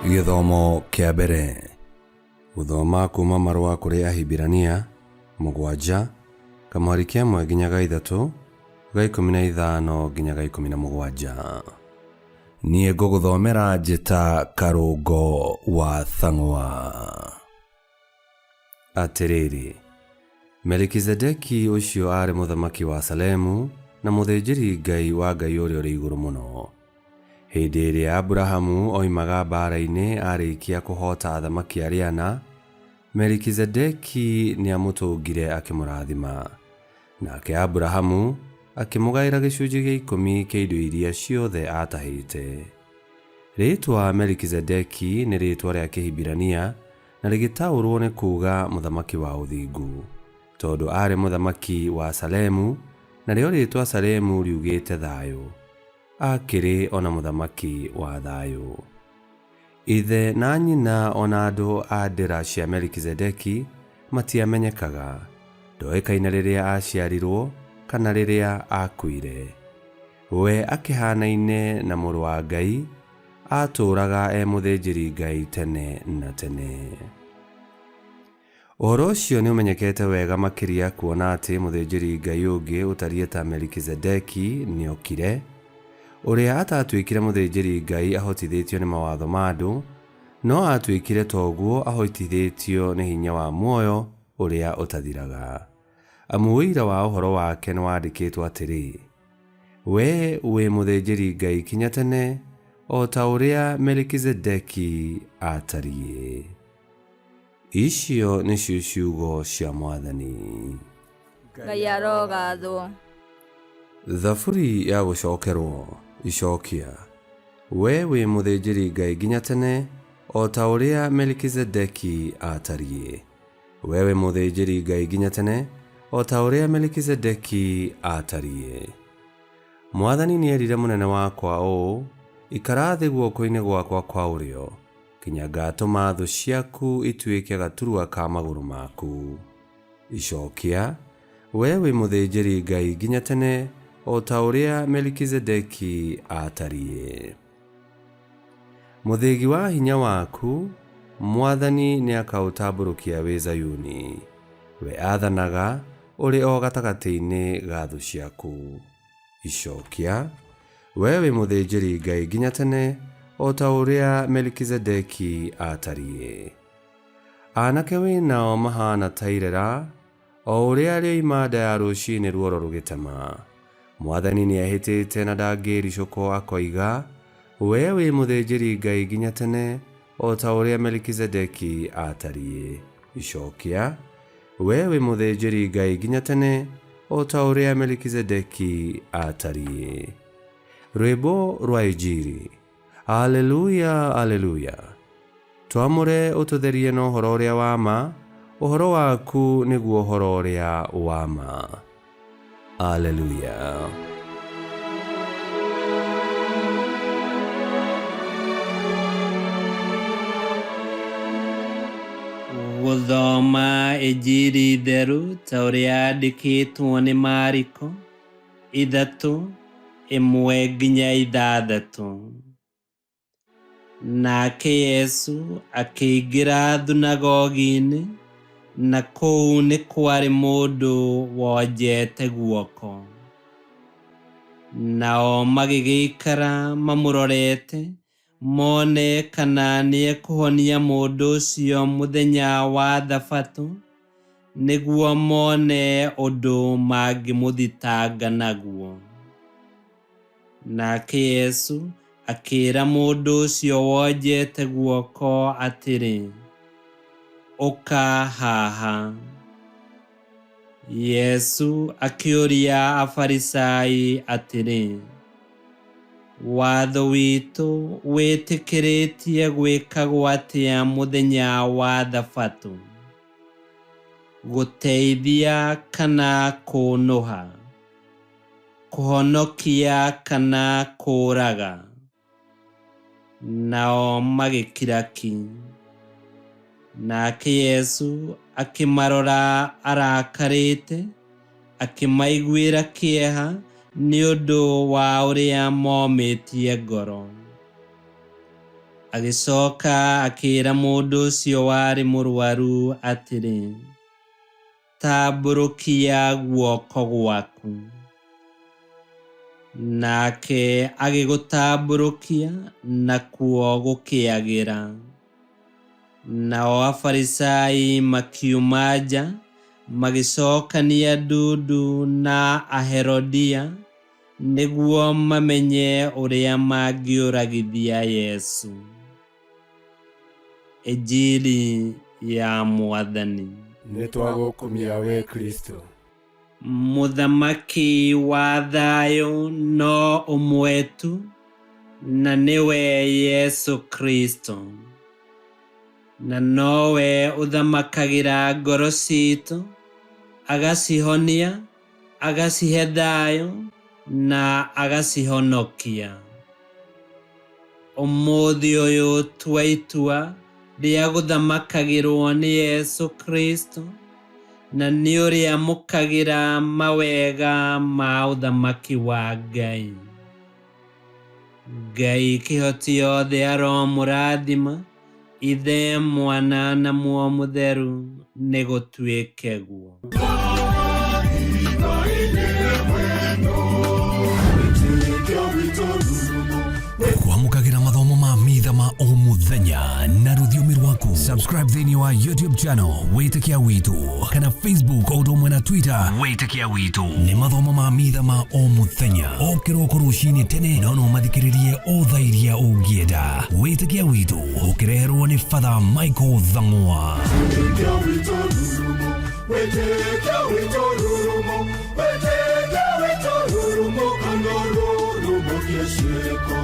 Githomo kia mbere guthoma kuma marua kuri Ahibirania 7 kamweri kia 1 nginya 3 15 nginya 17. Nie nguguthomera njita Karungo wa Thang'wa. Atiriri, Melikizedeki ucio ari muthamaki wa Salemu na muthinjiri Ngai wa Ngai uria uri iguru muno. Hindi iria Aburahamu oimaga mbara-ini arikia kuhota athamaki aria ana, Melikizedeki ni amutungire akimurathima. Nake Aburahamu akimugaira gicunji gia 10 kia indo iria ciothe atahite. Ritwa Melikizedeki ni ritwa ria Kihibirania na rigitaurwo ni kuga muthamaki wa uthingu, tondu ari muthamaki wa Salemu, na rio ritwa Salemu riugite thayu. Akiri ona muthamaki wa thayu. Ithe na nyina ona andu a ndira cia Melikizedeki matiamenyekaga. Ndoĩkaine riria aciarirwo kana riria akuire. We akihanaine na mũrũ wa Ngai, atũraga e mũthĩnjĩri Ngai tene na tene. Ũhoro ũcio nĩ ũmenyekete wega makĩria kuona atĩ mũthĩnjĩri Ngai ũngĩ ũtariĩ ta Melikizedeki nĩ okire, ũrĩa atatuĩkire mũthĩnjĩri Ngai ahotithĩtio nĩ mawatho ma andũ, no atuĩkire toguo ahotithĩtio nĩ hinya wa muoyo ũrĩa ũtathiraga. Amu ũira wa ũhoro wake nĩ wandĩkĩtwo atĩrĩ: we wĩ mũthĩnjĩri Ngai kinya tene, o ta ũrĩa Melikizedeki atariĩ. Icio nĩcio ciugo cia Mwathani. Ngai arogathwo. Thaburi ya gũcokerwo icokia. We wĩ mũthĩnjĩri Ngai nginya tene, o ta ũrĩa Melikizedeki atariĩ. We wĩ mũthĩnjĩri Ngai nginya tene, o ta ũrĩa Melikizedeki atariĩ. Mwathani nĩerire mũnene wakwa ũũ: ikara thĩ guoko-inĩ gwakwa kwa ũrĩo, kinya ngatũma thũ ciaku ituĩke gaturwa ka magũrũ maku. Icokia. We wĩ mũthĩnjĩri Ngai nginya tene, o ta ũrĩa Melikizedeki atariĩ. Mũthĩgi wa hinya waku, Mwathani nĩ akaũtambũrũkia wĩ Zayuni. We athanaga ũrĩ o gatagatĩ-inĩ ga thũ ciaku. Icokia. We wĩ mũthĩnjĩri Ngai nginya tene, o ta ũrĩa Melikizedeki atariĩ. Anake wĩ nao mahana ta irera, o ũrĩa rĩoima nda ya rũciinĩ ruoro rũgĩtema. Mwathani nĩehĩtĩte na ndangĩricũkwo akoiga: we wĩ mũthĩnjĩri Ngai nginya tene, o ta ũrĩa Melikizedeki atariĩ. Icokia. We wĩ mũthĩnjĩri Ngai nginya tene, o ta ũrĩa Melikizedeki atariĩ. Rwĩmbo rwa Injili. Aleluya, aleluya. Twamũre ũtũtherie na ũhoro ũrĩa wa ma, ũhoro waku nĩguo ũhoro ũrĩa wa ma. Aleluya. Gũthoma Injili theru ta ũrĩa yandĩkĩtwo nĩ Mariko 3:1 nginya 6. Nake Yesu akĩingĩra thunagogi-inĩ, na kũu nĩ kwarĩ mũndũ wonjete guoko. Nao magĩgĩikara mamũrorete, mone kana nĩekũhonia mũndũ ũcio mũthenya wa Thabatũ, nĩguo mone ũndũ mangĩmũthitanga naguo. Nake Yesu akĩĩra mũndũ ũcio wonjete guoko atĩrĩ: ũka haha. Yesu akĩũria Afarisai atĩrĩ: watho witũ wĩtĩkĩrĩtie gwĩkagwo atĩa mũthenya wa Thabatũ? Gũteithia kana kũnũha? Kũhonokia kana kũũraga? Nao magĩkira ki. Nake Yesu akĩmarora arakarĩte, akĩmaiguĩra kĩeha nĩ ũndũ wa ũrĩa momĩtie ngoro. Agicoka akira mundu ucio wari murwaru atiri, tamburukia guoko gwaku. Nake agigutamburukia nakuo gukiagira. Nao Afarisai makiuma nja magicokania Ndudu na Aherodia niguo mamenye uria mangiuragithia Yesu. Injili ya Mwathani. Nitwagukumia we Kristo. Muthamaki wa thayo no umwetu, na niwe Yesu Kristo. Na nowe uthamakagira ngoro citu, agacihonia, agacihe thayo na agacihonokia. Umuthi uyu twaitua ria guthamakagirwo ni Yesu Kristo, na ni uria mukagira mawega ma uthamaki wa Ngai. Ngai kihoti yothe aromurathima, Ithe, Mwana na Muoyo Mutheru ni gutwike guo. Kwamukagira mathomo ma mitha ma o muthenya na rũthiomi rwaku. Subscribe thĩinĩ wa YouTube channel Wĩtĩkia Witũ, kana Facebook o ũndũ na Twitter Wĩtĩkia Witũ. Nĩ mathomo ma mitha ma o muthenya, o kĩroko rũcinĩ tene, no mathikĩrĩrie o thaa iria ũngĩenda. Wĩtĩkia Witũ ũkĩreherwo nĩ Father Michael Thang'wa. Wĩtĩkia Witũ rurumo, Wĩtĩkia Witũ rurumo, Wĩtĩkia Witũ rurumo, kando rurumo kiesheko.